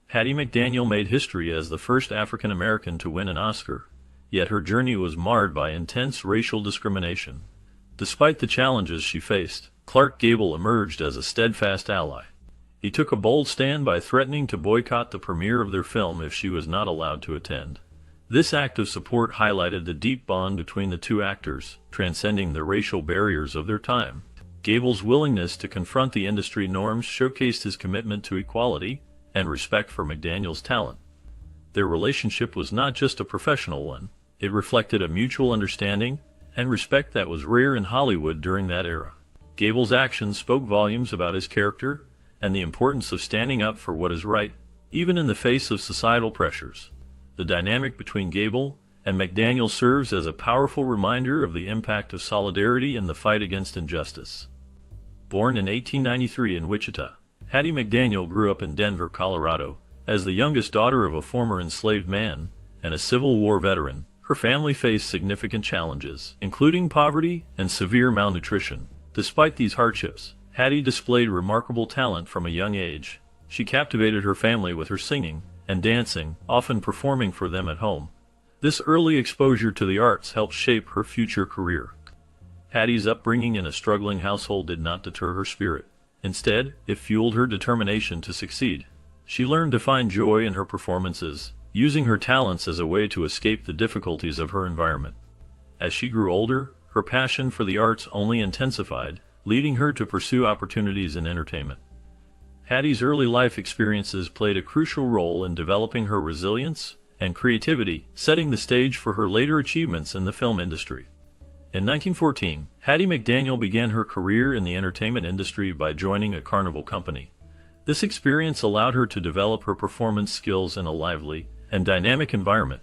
Hattie McDaniel made history as the first African American to win an Oscar, yet her journey was marred by intense racial discrimination. Despite the challenges she faced, Clark Gable emerged as a steadfast ally. He took a bold stand by threatening to boycott the premiere of their film if she was not allowed to attend. This act of support highlighted the deep bond between the two actors, transcending the racial barriers of their time. Gable's willingness to confront the industry norms showcased his commitment to equality and respect for McDaniel's talent. Their relationship was not just a professional one, it reflected a mutual understanding and respect that was rare in Hollywood during that era. Gable's actions spoke volumes about his character and the importance of standing up for what is right, even in the face of societal pressures. The dynamic between Gable and McDaniel serves as a powerful reminder of the impact of solidarity in the fight against injustice. Born in 1893 in Wichita, Hattie McDaniel grew up in Denver, Colorado. As the youngest daughter of a former enslaved man and a Civil War veteran, her family faced significant challenges, including poverty and severe malnutrition. Despite these hardships, Hattie displayed remarkable talent from a young age. She captivated her family with her singing and dancing, often performing for them at home. This early exposure to the arts helped shape her future career. Hattie's upbringing in a struggling household did not deter her spirit. Instead, it fueled her determination to succeed. She learned to find joy in her performances, using her talents as a way to escape the difficulties of her environment. As she grew older, her passion for the arts only intensified, leading her to pursue opportunities in entertainment. Hattie's early life experiences played a crucial role in developing her resilience and creativity, setting the stage for her later achievements in the film industry. In 1914, Hattie McDaniel began her career in the entertainment industry by joining a carnival company. This experience allowed her to develop her performance skills in a lively and dynamic environment.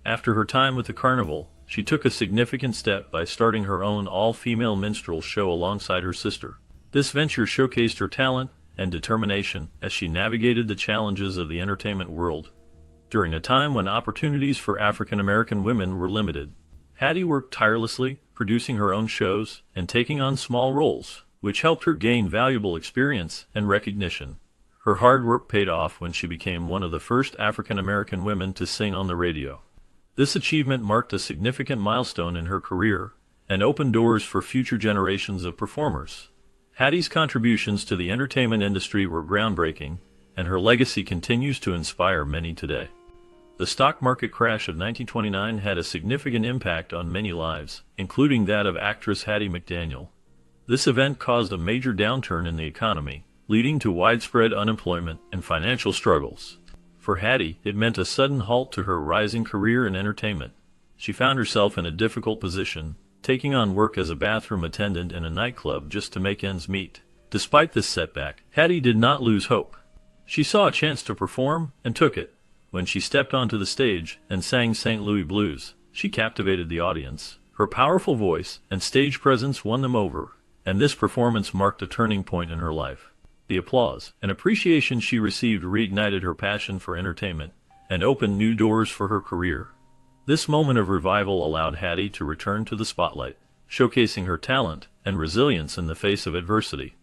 After her time with the carnival, she took a significant step by starting her own all-female minstrel show alongside her sister. This venture showcased her talent and determination as she navigated the challenges of the entertainment world. During a time when opportunities for African American women were limited, Hattie worked tirelessly, producing her own shows and taking on small roles, which helped her gain valuable experience and recognition. Her hard work paid off when she became one of the first African American women to sing on the radio. This achievement marked a significant milestone in her career and opened doors for future generations of performers. Hattie's contributions to the entertainment industry were groundbreaking, and her legacy continues to inspire many today. The stock market crash of 1929 had a significant impact on many lives, including that of actress Hattie McDaniel. This event caused a major downturn in the economy, leading to widespread unemployment and financial struggles. For Hattie, it meant a sudden halt to her rising career in entertainment. She found herself in a difficult position, taking on work as a bathroom attendant in a nightclub just to make ends meet. Despite this setback, Hattie did not lose hope. She saw a chance to perform and took it. When she stepped onto the stage and sang St. Louis Blues, she captivated the audience. Her powerful voice and stage presence won them over, and this performance marked a turning point in her life. The applause and appreciation she received reignited her passion for entertainment and opened new doors for her career. This moment of revival allowed Hattie to return to the spotlight, showcasing her talent and resilience in the face of adversity.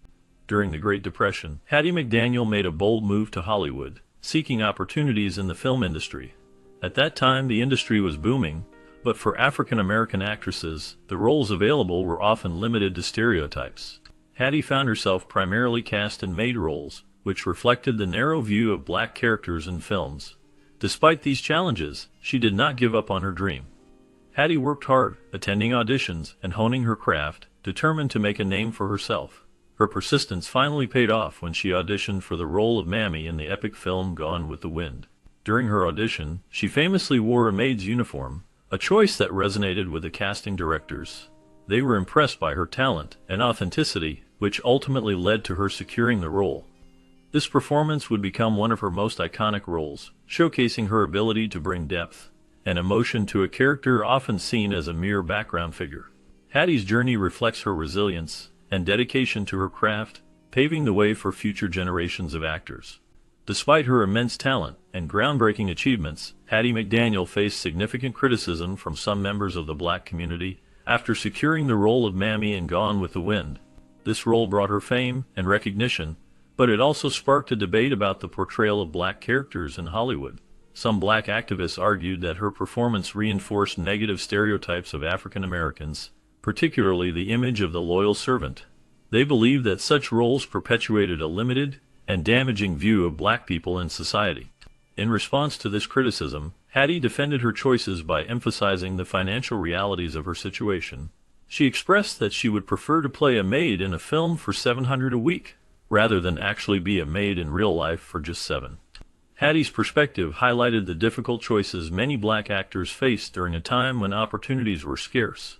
During the Great Depression, Hattie McDaniel made a bold move to Hollywood, seeking opportunities in the film industry. At that time, the industry was booming, but for African American actresses, the roles available were often limited to stereotypes. Hattie found herself primarily cast in maid roles, which reflected the narrow view of black characters in films. Despite these challenges, she did not give up on her dream. Hattie worked hard, attending auditions and honing her craft, determined to make a name for herself. Her persistence finally paid off when she auditioned for the role of Mammy in the epic film Gone with the Wind. During her audition, she famously wore a maid's uniform, a choice that resonated with the casting directors. They were impressed by her talent and authenticity, which ultimately led to her securing the role. This performance would become one of her most iconic roles, showcasing her ability to bring depth and emotion to a character often seen as a mere background figure. Hattie's journey reflects her resilience and dedication to her craft, paving the way for future generations of actors. Despite her immense talent and groundbreaking achievements, Hattie McDaniel faced significant criticism from some members of the black community after securing the role of Mammy in Gone with the Wind. This role brought her fame and recognition, But it also sparked a debate about the portrayal of black characters in Hollywood. Some black activists argued that her performance reinforced negative stereotypes of African Americans, particularly the image of the loyal servant. They believed that such roles perpetuated a limited and damaging view of black people in society. In response to this criticism, Hattie defended her choices by emphasizing the financial realities of her situation. She expressed that she would prefer to play a maid in a film for $700 a week, rather than actually be a maid in real life for just $7. Hattie's perspective highlighted the difficult choices many black actors faced during a time when opportunities were scarce.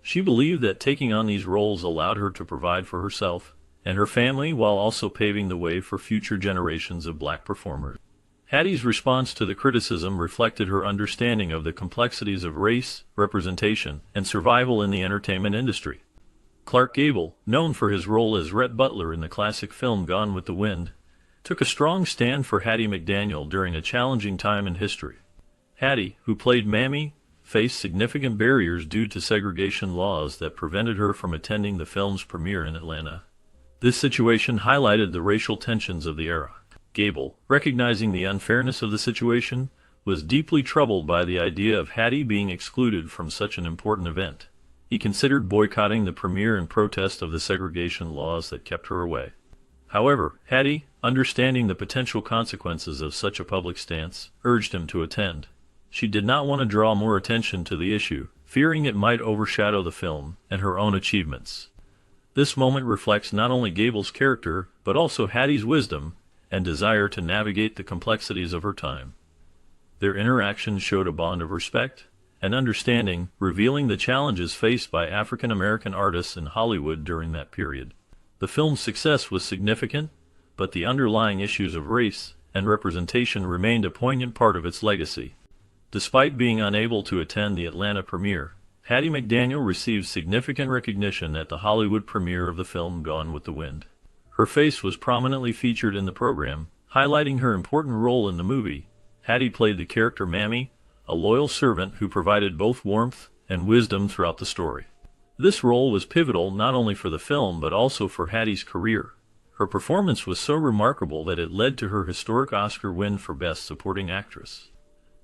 She believed that taking on these roles allowed her to provide for herself and her family while also paving the way for future generations of black performers. Hattie's response to the criticism reflected her understanding of the complexities of race, representation, and survival in the entertainment industry. Clark Gable, known for his role as Rhett Butler in the classic film Gone with the Wind, took a strong stand for Hattie McDaniel during a challenging time in history. Hattie, who played Mammy, faced significant barriers due to segregation laws that prevented her from attending the film's premiere in Atlanta. This situation highlighted the racial tensions of the era. Gable, recognizing the unfairness of the situation, was deeply troubled by the idea of Hattie being excluded from such an important event. He considered boycotting the premiere in protest of the segregation laws that kept her away. However, Hattie, understanding the potential consequences of such a public stance, urged him to attend. She did not want to draw more attention to the issue, fearing it might overshadow the film and her own achievements. This moment reflects not only Gable's character, but also Hattie's wisdom and desire to navigate the complexities of her time. Their interaction showed a bond of respect and understanding, revealing the challenges faced by African American artists in Hollywood during that period. The film's success was significant, but the underlying issues of race and representation remained a poignant part of its legacy. Despite being unable to attend the Atlanta premiere, Hattie McDaniel received significant recognition at the Hollywood premiere of the film Gone with the Wind. Her face was prominently featured in the program, highlighting her important role in the movie. Hattie played the character Mammy, a loyal servant who provided both warmth and wisdom throughout the story. This role was pivotal not only for the film but also for Hattie's career. Her performance was so remarkable that it led to her historic Oscar win for Best Supporting Actress.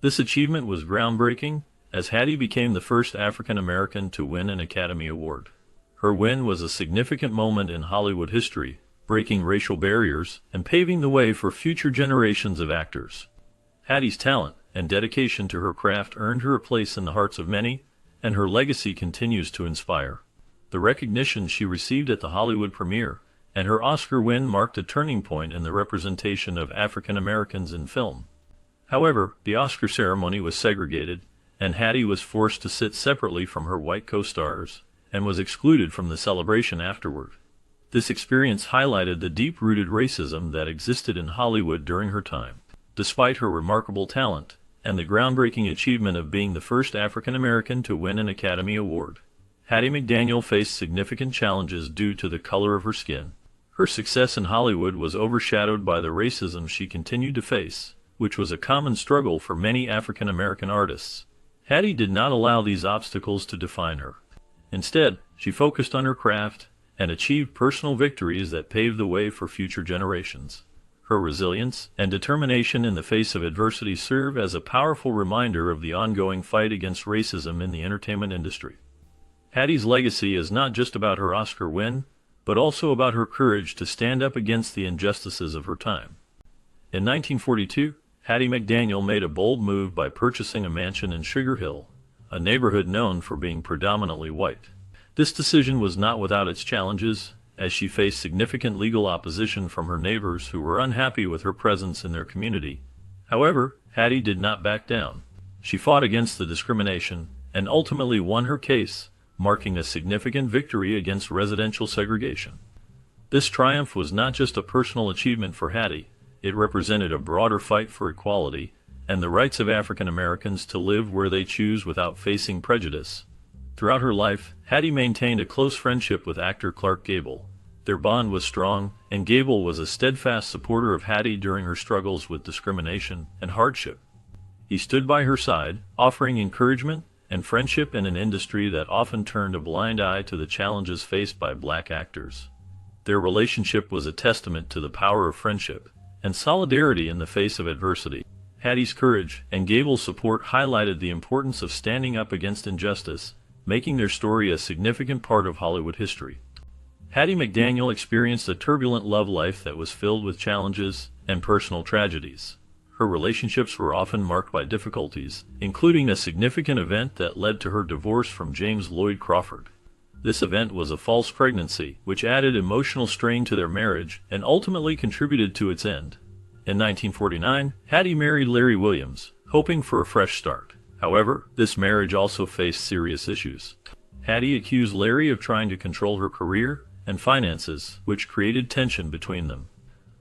This achievement was groundbreaking, as Hattie became the first African American to win an Academy Award. Her win was a significant moment in Hollywood history, breaking racial barriers and paving the way for future generations of actors. Hattie's talent and dedication to her craft earned her a place in the hearts of many, and her legacy continues to inspire. The recognition she received at the Hollywood premiere and her Oscar win marked a turning point in the representation of African Americans in film. However, the Oscar ceremony was segregated, and Hattie was forced to sit separately from her white co-stars and was excluded from the celebration afterward. This experience highlighted the deep-rooted racism that existed in Hollywood during her time. Despite her remarkable talent and the groundbreaking achievement of being the first African American to win an Academy Award, Hattie McDaniel faced significant challenges due to the color of her skin. Her success in Hollywood was overshadowed by the racism she continued to face, which was a common struggle for many African American artists. Hattie did not allow these obstacles to define her. Instead, she focused on her craft and achieved personal victories that paved the way for future generations. Her resilience and determination in the face of adversity serve as a powerful reminder of the ongoing fight against racism in the entertainment industry. Hattie's legacy is not just about her Oscar win, but also about her courage to stand up against the injustices of her time. In 1942, Hattie McDaniel made a bold move by purchasing a mansion in Sugar Hill, a neighborhood known for being predominantly white. This decision was not without its challenges, as she faced significant legal opposition from her neighbors who were unhappy with her presence in their community. However, Hattie did not back down. She fought against the discrimination and ultimately won her case, marking a significant victory against residential segregation. This triumph was not just a personal achievement for Hattie, it represented a broader fight for equality and the rights of African Americans to live where they choose without facing prejudice. Throughout her life, Hattie maintained a close friendship with actor Clark Gable. Their bond was strong, and Gable was a steadfast supporter of Hattie during her struggles with discrimination and hardship. He stood by her side, offering encouragement and friendship in an industry that often turned a blind eye to the challenges faced by black actors. Their relationship was a testament to the power of friendship and solidarity in the face of adversity. Hattie's courage and Gable's support highlighted the importance of standing up against injustice, making their story a significant part of Hollywood history. Hattie McDaniel experienced a turbulent love life that was filled with challenges and personal tragedies. Her relationships were often marked by difficulties, including a significant event that led to her divorce from James Lloyd Crawford. This event was a false pregnancy, which added emotional strain to their marriage and ultimately contributed to its end. In 1949, Hattie married Larry Williams, hoping for a fresh start. However, this marriage also faced serious issues. Hattie accused Larry of trying to control her career and finances, which created tension between them.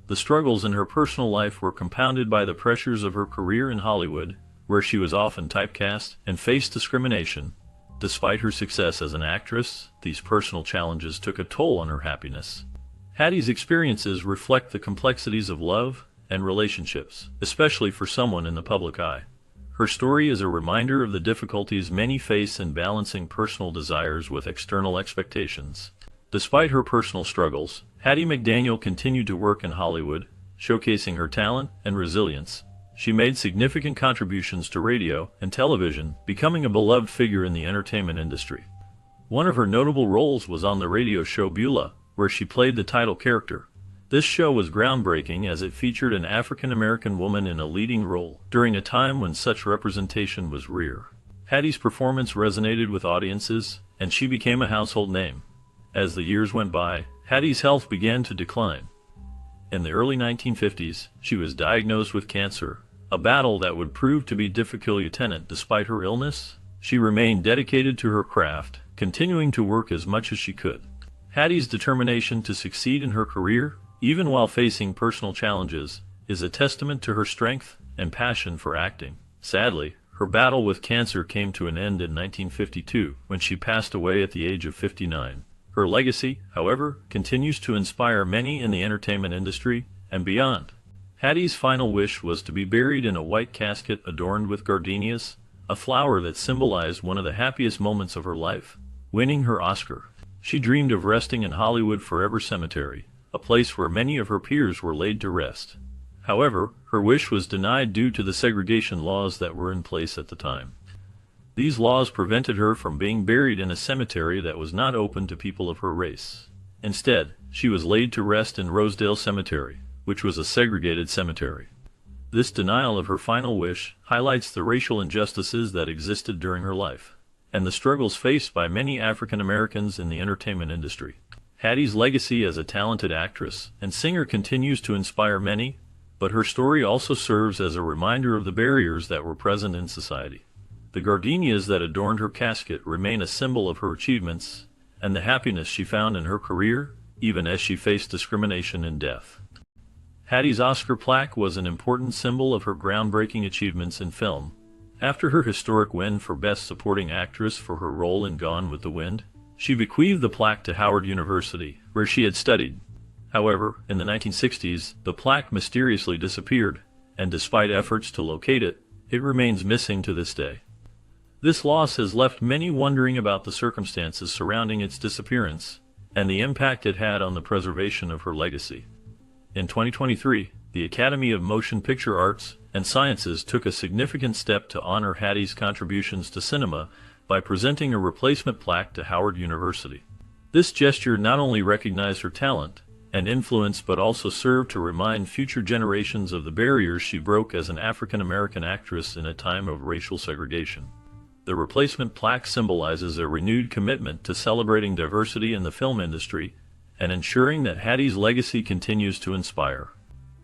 The struggles in her personal life were compounded by the pressures of her career in Hollywood, where she was often typecast and faced discrimination. Despite her success as an actress, these personal challenges took a toll on her happiness. Hattie's experiences reflect the complexities of love and relationships, especially for someone in the public eye. Her story is a reminder of the difficulties many face in balancing personal desires with external expectations. Despite her personal struggles, Hattie McDaniel continued to work in Hollywood, showcasing her talent and resilience. She made significant contributions to radio and television, becoming a beloved figure in the entertainment industry. One of her notable roles was on the radio show Beulah, where she played the title character. This show was groundbreaking as it featured an African-American woman in a leading role during a time when such representation was rare. Hattie's performance resonated with audiences, and she became a household name. As the years went by, Hattie's health began to decline. In the early 1950s, she was diagnosed with cancer, a battle that would prove to be difficult. Despite her illness, she remained dedicated to her craft, continuing to work as much as she could. Hattie's determination to succeed in her career, even while facing personal challenges, is a testament to her strength and passion for acting. Sadly, her battle with cancer came to an end in 1952 when she passed away at the age of 59. Her legacy, however, continues to inspire many in the entertainment industry and beyond. Hattie's final wish was to be buried in a white casket adorned with gardenias, a flower that symbolized one of the happiest moments of her life, winning her Oscar. She dreamed of resting in Hollywood Forever Cemetery, a place where many of her peers were laid to rest. However, her wish was denied due to the segregation laws that were in place at the time. These laws prevented her from being buried in a cemetery that was not open to people of her race. Instead, she was laid to rest in Rosedale Cemetery, which was a segregated cemetery. This denial of her final wish highlights the racial injustices that existed during her life, and the struggles faced by many African Americans in the entertainment industry. Hattie's legacy as a talented actress and singer continues to inspire many, but her story also serves as a reminder of the barriers that were present in society. The gardenias that adorned her casket remain a symbol of her achievements and the happiness she found in her career, even as she faced discrimination and death. Hattie's Oscar plaque was an important symbol of her groundbreaking achievements in film. After her historic win for Best Supporting Actress for her role in Gone with the Wind, she bequeathed the plaque to Howard University, where she had studied. However, in the 1960s, the plaque mysteriously disappeared, and despite efforts to locate it, it remains missing to this day. This loss has left many wondering about the circumstances surrounding its disappearance and the impact it had on the preservation of her legacy. In 2023, the Academy of Motion Picture Arts and Sciences took a significant step to honor Hattie's contributions to cinema by presenting a replacement plaque to Howard University. This gesture not only recognized her talent and influence but also served to remind future generations of the barriers she broke as an African American actress in a time of racial segregation. The replacement plaque symbolizes a renewed commitment to celebrating diversity in the film industry and ensuring that Hattie's legacy continues to inspire.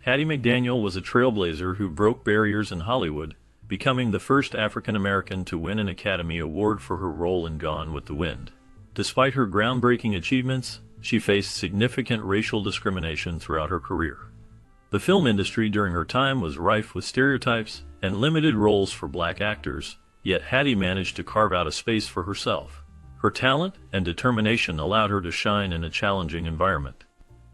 Hattie McDaniel was a trailblazer who broke barriers in Hollywood, becoming the first African American to win an Academy Award for her role in Gone with the Wind. Despite her groundbreaking achievements, she faced significant racial discrimination throughout her career. The film industry during her time was rife with stereotypes and limited roles for black actors, yet Hattie managed to carve out a space for herself. Her talent and determination allowed her to shine in a challenging environment.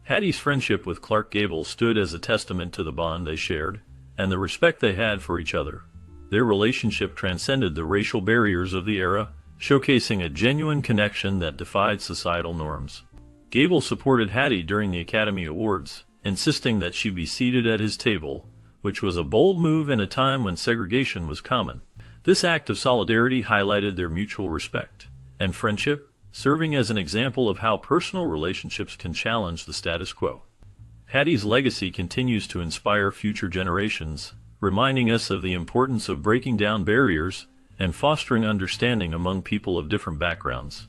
Hattie's friendship with Clark Gable stood as a testament to the bond they shared and the respect they had for each other. Their relationship transcended the racial barriers of the era, showcasing a genuine connection that defied societal norms. Gable supported Hattie during the Academy Awards, insisting that she be seated at his table, which was a bold move in a time when segregation was common. This act of solidarity highlighted their mutual respect and friendship, serving as an example of how personal relationships can challenge the status quo. Hattie's legacy continues to inspire future generations, reminding us of the importance of breaking down barriers and fostering understanding among people of different backgrounds.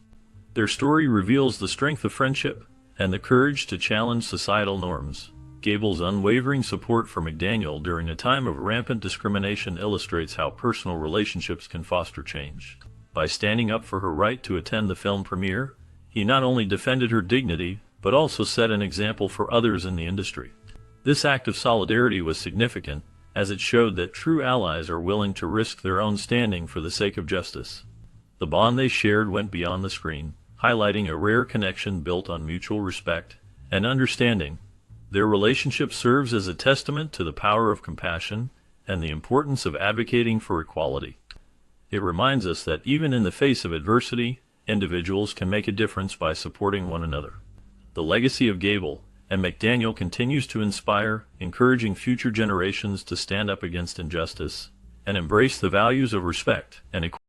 Their story reveals the strength of friendship and the courage to challenge societal norms. Gable's unwavering support for McDaniel during a time of rampant discrimination illustrates how personal relationships can foster change. By standing up for her right to attend the film premiere, he not only defended her dignity, but also set an example for others in the industry. This act of solidarity was significant, as it showed that true allies are willing to risk their own standing for the sake of justice. The bond they shared went beyond the screen, highlighting a rare connection built on mutual respect and understanding. Their relationship serves as a testament to the power of compassion and the importance of advocating for equality. It reminds us that even in the face of adversity, individuals can make a difference by supporting one another. The legacy of Gable and McDaniel continues to inspire, encouraging future generations to stand up against injustice and embrace the values of respect and equality.